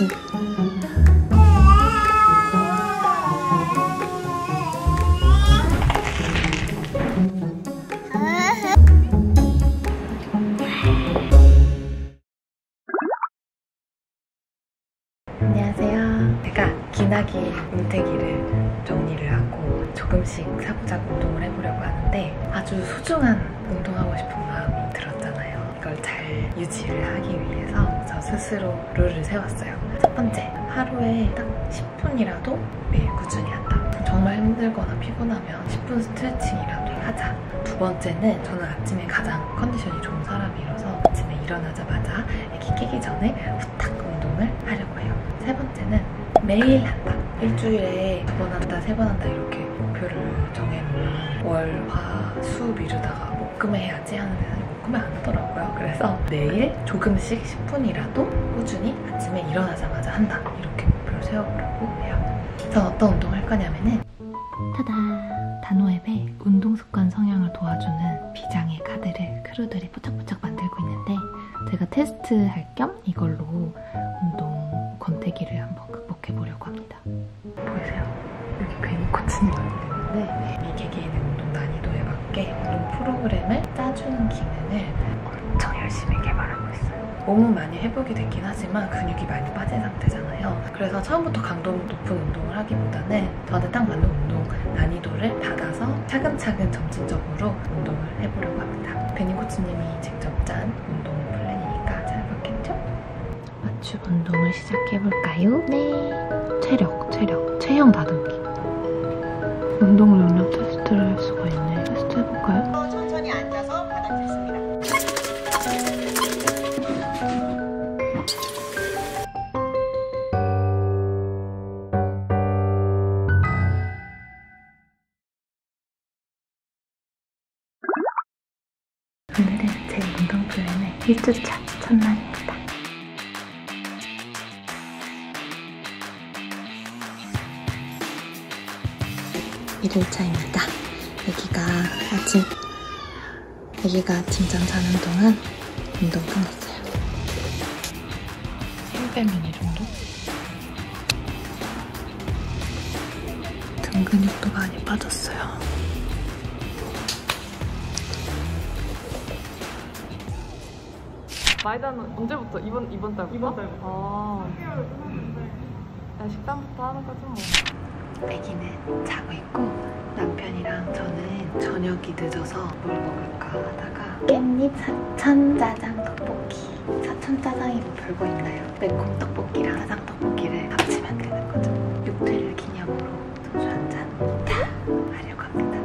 코치. 안녕하세요. 제가 기나기 문태기를 정리를 하고 조금씩 사부작 운동을 해보려고 하는데 아주 소중한 운동하고 싶은 마음이 들었잖아요. 이걸 잘 유지를 하기 위해서 저 스스로 룰을 세웠어요. 첫 번째, 하루에 딱 10분이라도 매일 꾸준히 한다. 정말 힘들거나 피곤하면 10분 스트레칭이라도 하자. 두 번째는 저는 아침에 가장 컨디션이 좋은 사람이라서 아침에 일어나자마자 애기 깨기 전에 후딱 운동을 하려고 해요. 세 번째는 매일 한다. 일주일에 2번 한다, 3번 한다 이렇게 목표를 정해놓으면 월, 화, 수 미루다가 목금에 해야지 하는데 사실 목금에 안 하더라고요. 그래서 매일 조금씩 10분이라도 꾸준히 아침에 일어나자마자 한다. 이렇게 목표를 세워보려고 해요. 전 어떤 운동을 할 거냐면은 타다! 단호앱에 운동습관 성향을 도와주는 비장의 카드를 크루들이 포착포착 만들고 있는데 제가 테스트할 겸 이걸로 운동 권태기를 한번 극복해보려고 합니다. 보이세요? 여기 베니 코치님 있는데 미개 개인 운동 난이도에 맞게 운동 프로그램을 짜주는 기능을 엄청 열심히 개발하고 있어요. 몸은 많이 회복이 됐긴 하지만 근육이 많이 빠진 상태잖아요. 그래서 처음부터 강도 높은 운동을 하기보다는 저한테 딱 맞는 운동 난이도를 받아서 차근차근 점진적으로 운동을 해보려고 합니다. 베니 코치님이 직접 짠 운동 플랜이니까 잘 맞겠죠? 맞춤 운동을 시작해볼까요? 네. 체형 다듬기. 운동 능력 테스트를 할 수가 있네. 테스트 해볼까요? 천천히 앉아서 바닥 긁습니다. 오늘은 제 운동 플랜의 1주차 첫날입니다. 1일차입니다. 애기가 아침잠 자는 동안 운동 끝났어요. 힘 빼면 이 정도? 등 근육도 많이 빠졌어요. 마이다는 언제부터? 이번 달부터? 이번 달부터. 아. 야, 식단부터 하는 거지 뭐. 애기는 자고 있고 남편이랑 저는 저녁이 늦어서 뭘 먹을까 하다가 깻잎 사천짜장 떡볶이. 사천짜장이 뭐 별거 있나요? 매콤 떡볶이랑 짜장 떡볶이를 합치면 되는 거죠. 6회를 기념으로 소주 한잔 하려고 합니다.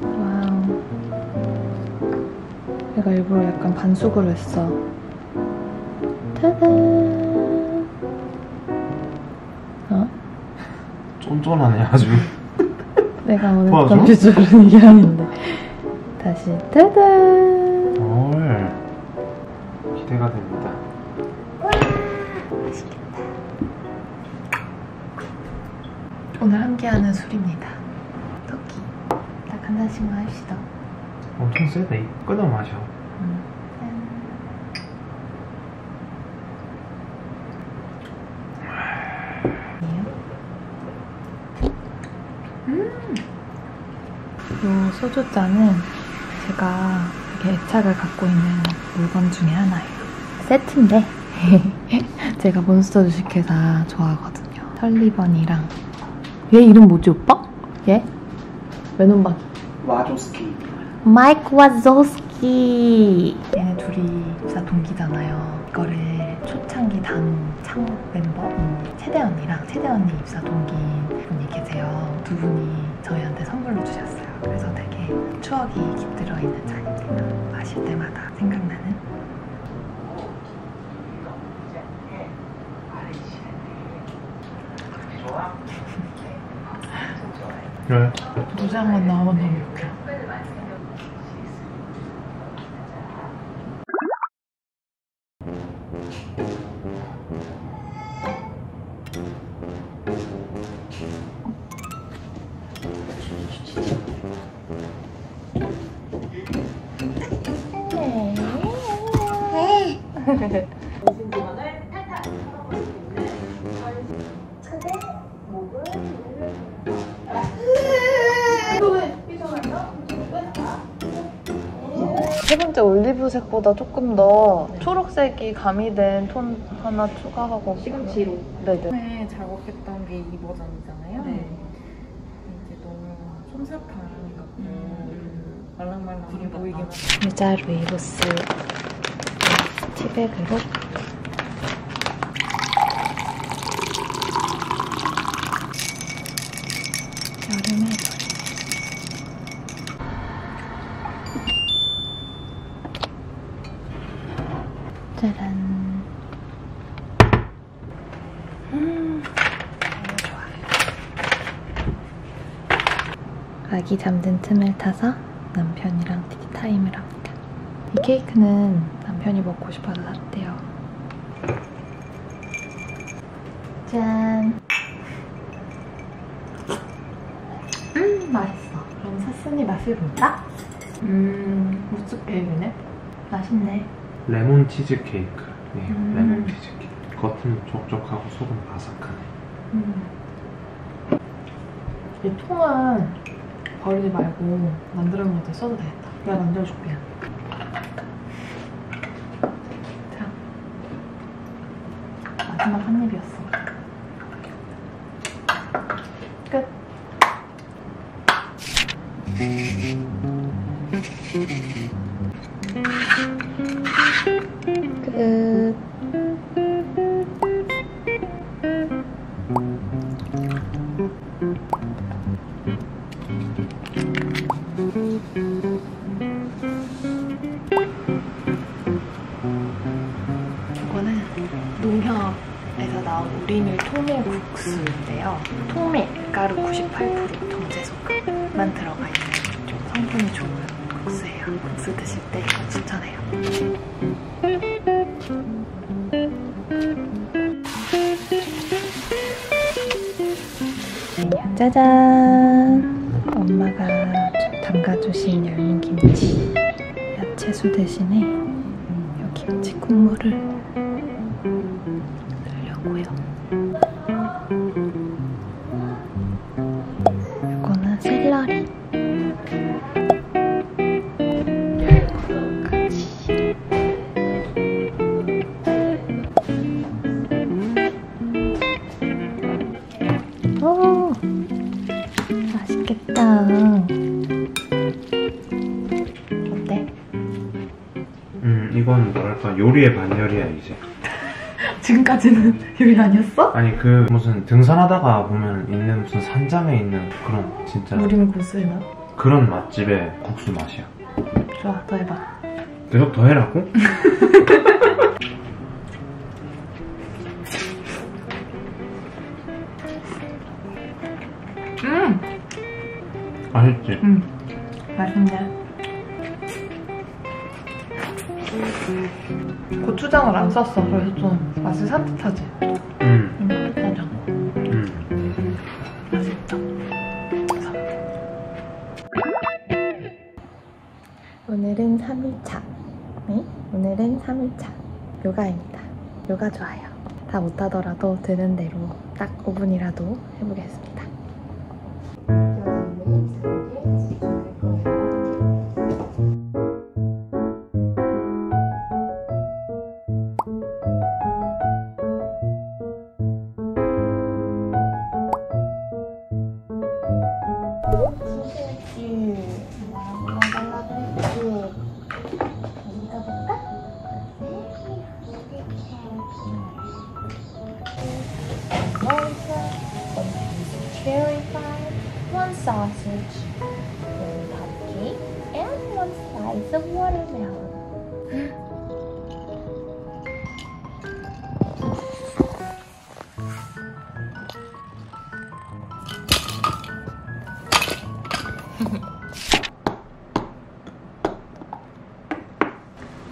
와우. 내가 일부러 약간 반숙으로 했어. 짜잔. 어? 쫀쫀하네 아주. 내가 오늘 도와줘? 비주얼은 이게 아닌데. 다시 짜잔. 헐. 기대가 됩니다. 맛있겠다. 오늘 함께하는 술입니다. 토끼. 딱 한 잔씩만 합시다. 엄청 세대. 끊어 마셔. 이 소주잔은 제가 되게 애착을 갖고 있는 물건 중에 하나예요. 세트인데 제가 몬스터 주식회사 좋아하거든요. 설리번이랑 얘 이름 뭐지 오빠? 얘? 외눈박이. 와조스키. 마이크 와조스키. 얘네 둘이 입사 동기잖아요. 이거를 초창기 단우 창업 멤버 채대 언니랑 채대 언니 입사 동기인 분이 계세요. 두 분이 저희한테 선물로 주셨어요. 그래서 되게 추억이 깃들어 있는 잔입니다. 마실 때마다 생각나는. 왜? 두잔만 나오면 너무 웃겨. 세 번째 올리브색보다 조금 더 초록색이 가미된 톤 하나 추가하고 시금치로. 네네. 처음에 작업했던 게 이 버전이잖아요. 네. 이제 너무 솜사탕 같고 말랑말랑해 보이긴 하죠. 유자 루이보스 티백으로 여름에 짜란. 너무 좋아요. 아기 잠든 틈을 타서 남편이랑 티타임을 합니다. 이 케이크는 남편이 먹고 싶어서 샀대요. 짠! 맛있어. 그럼 샀으니 맛을 볼까? 무스 케이크네? 맛있네. 레몬 치즈 케이크예요. 레몬 치즈 케이크. 겉은 촉촉하고 속은 바삭하네. 이 통은 버리지 말고 만들어 먹을 때 써도 되겠다. 내가 만들어줄게. 자, 마지막 한 입이었어. 끝. 끝. 이거는 농협에서 나온 우리밀 통밀국수인데요. 통밀, 가루 98% 정제소금만 들어가 있는 좀 성분이 좋은 국수예요. 국수 드실 때 이거 추천해요. 짜잔! 엄마가 담가주신 열무김치. 야채수 대신에 이 김치 국물을 넣으려고요. 이거는 샐러리. 같이. 오! 맛있겠다. 어때? 이건 뭐랄까 요리의 반열이야 이제. 지금까지는 요리 아니었어? 아니 그 무슨 등산하다가 보면 있는 무슨 산장에 있는 그런 진짜 우리는 고수의 맛? 그런 맛집의 국수 맛이야. 좋아, 더 해봐. 계속 더 해라고? 맛있지? 맛있네. 고추장을 안 썼어. 그래서 좀 맛이 산뜻하지? 고추장. 맛있다. 오늘은 3일차. 네? 오늘은 3일차. 요가입니다. 요가 좋아요. 다 못하더라도 되는 대로 딱 5분이라도 해보겠습니다. 완성워르면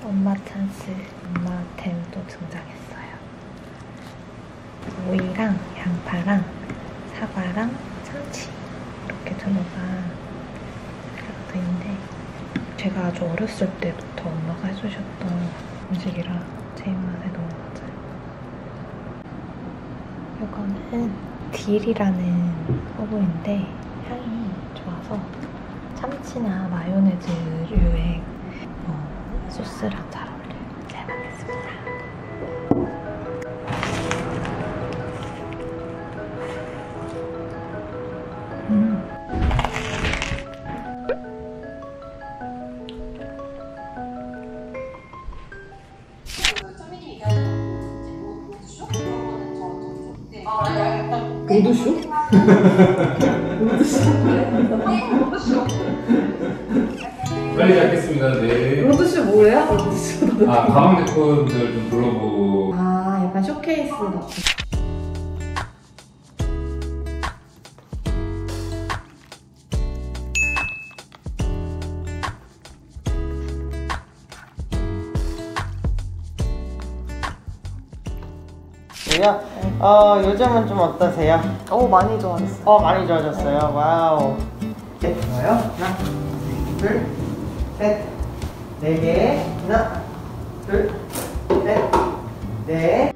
엄마 찬스, 엄마템 또 등장했어요. 오이랑 양파랑 사과랑 참치 이렇게 들어간 샐러드인데 제가 아주 어렸을 때부터 엄마가 해주셨던 음식이라 제 입맛에 너무 맞아요. 이거는 딜이라는 허브인데 향이 좋아서 참치나 마요네즈류의 소스랑 잘 어울려요. 잘 먹겠습니다. 로드쇼? 빨리 잡겠습니다. 네. 로드쇼 뭐예요? 로드쇼. 아, 가방 대표들 좀 불러보고. 아, 약간 쇼케이스 같은. 요즘은 좀 어떠세요? 많이 좋아졌어요. 많이 좋아졌어요. 와우. 네, 좋아요. 하나, 둘, 셋, 네 개. 하나, 둘, 셋, 넷.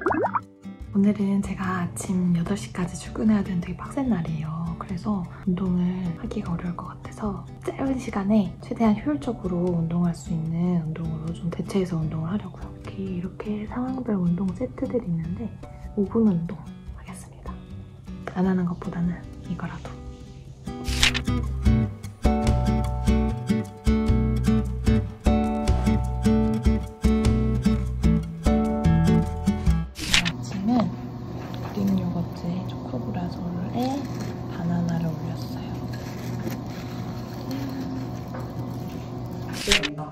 오늘은 제가 아침 8시까지 출근해야 되는 되게 빡센 날이에요. 그래서 운동을 하기가 어려울 것 같아서 짧은 시간에 최대한 효율적으로 운동할 수 있는 운동으로 좀 대체해서 운동을 하려고요. 이렇게 상황별 운동 세트들이 있는데 5분 운동 하겠습니다. 안 하는 것보다는 이거라도. 아침은 그릭 요거트에 초코브라솔에 바나나를 올렸어요.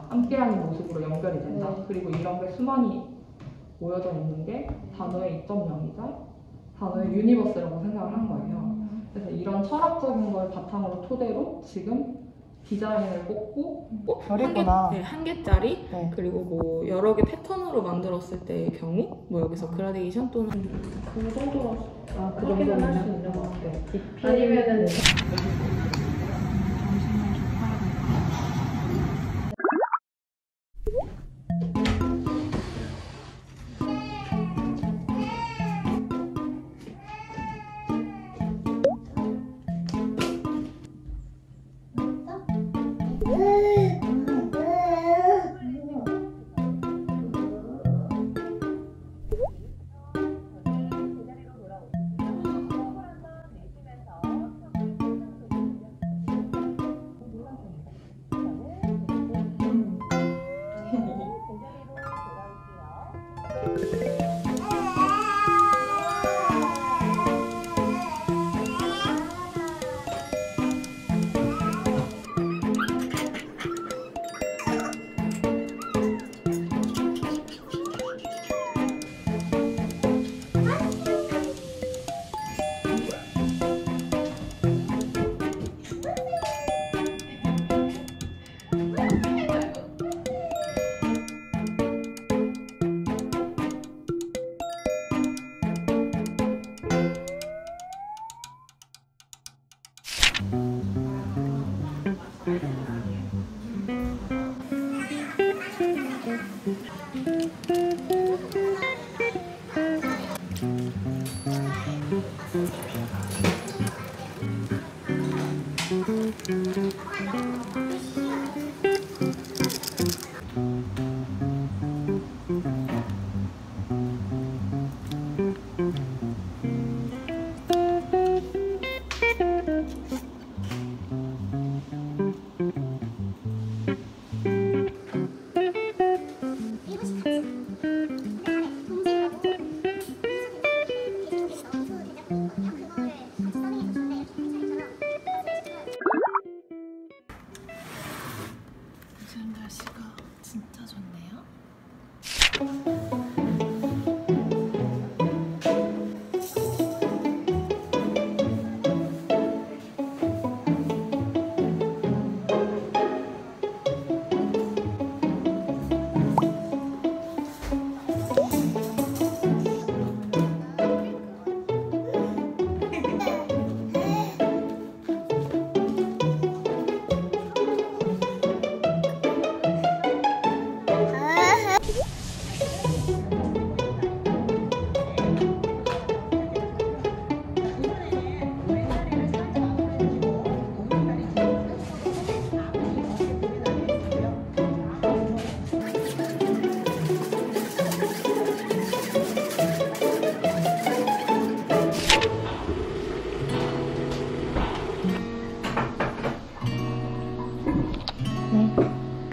함께하는 모습으로 연결이 된다. 그리고 이런 게 수많이 모여져 있는 게 단어의 2.0이자 단어의 유니버스라고 생각을 한 거예요. 그래서 이런 철학적인 걸 바탕으로 토대로 지금 디자인을 뽑고 별이구나. 한 개짜리 네. 그리고 뭐 여러 개 패턴으로 만들었을 때의 경우 뭐 여기서 그라데이션 또는 그 정도로 그 정도는 정도는 할 수 있는 것 같아요. 아니면은 지금 날씨가 진짜 좋네요.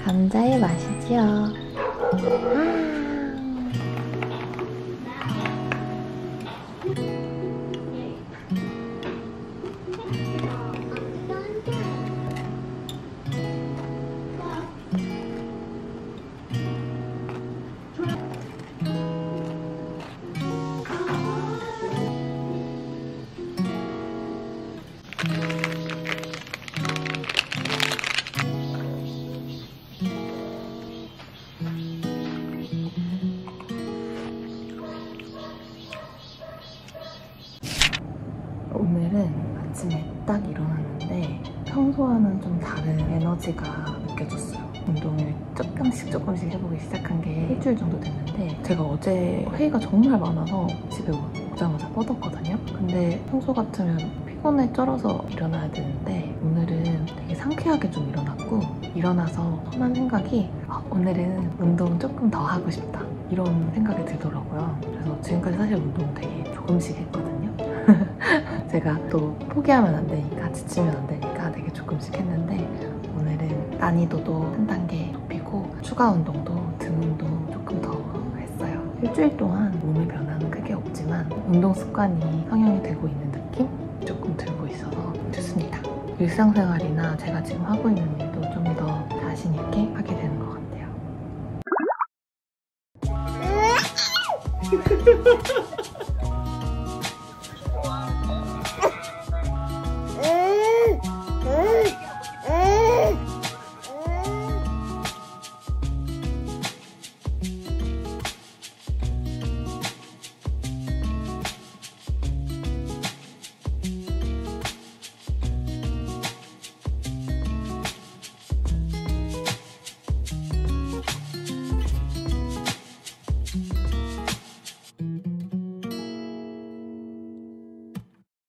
감자의 맛이지요. 오늘은 아침에 딱 일어났는데 평소와는 좀 다른 에너지가 느껴졌어요. 운동을 조금씩 해보기 시작한 게 일주일 정도 됐는데 제가 어제 회의가 정말 많아서 집에 오자마자 뻗었거든요. 근데 평소 같으면 피곤에 쩔어서 일어나야 되는데 오늘은 되게 상쾌하게 좀 일어났고 일어나서 한 생각이 오늘은 운동 조금 더 하고 싶다 이런 생각이 들더라고요. 그래서 지금까지 사실 운동 되게 조금씩 했거든요. 제가 또 포기하면 안 되니까 지치면 안 되니까 되게 조금씩 했는데 오늘은 난이도도 한 단계 높이고 추가 운동도 등 운동 조금 더 했어요. 일주일 동안 몸의 변화는 크게 없지만 운동 습관이 성형이 되고 있는 느낌 조금 들고 있어서 좋습니다. 일상생활이나 제가 지금 하고 있는 일도 좀 더 자신 있게 하게 되는 것 같아요.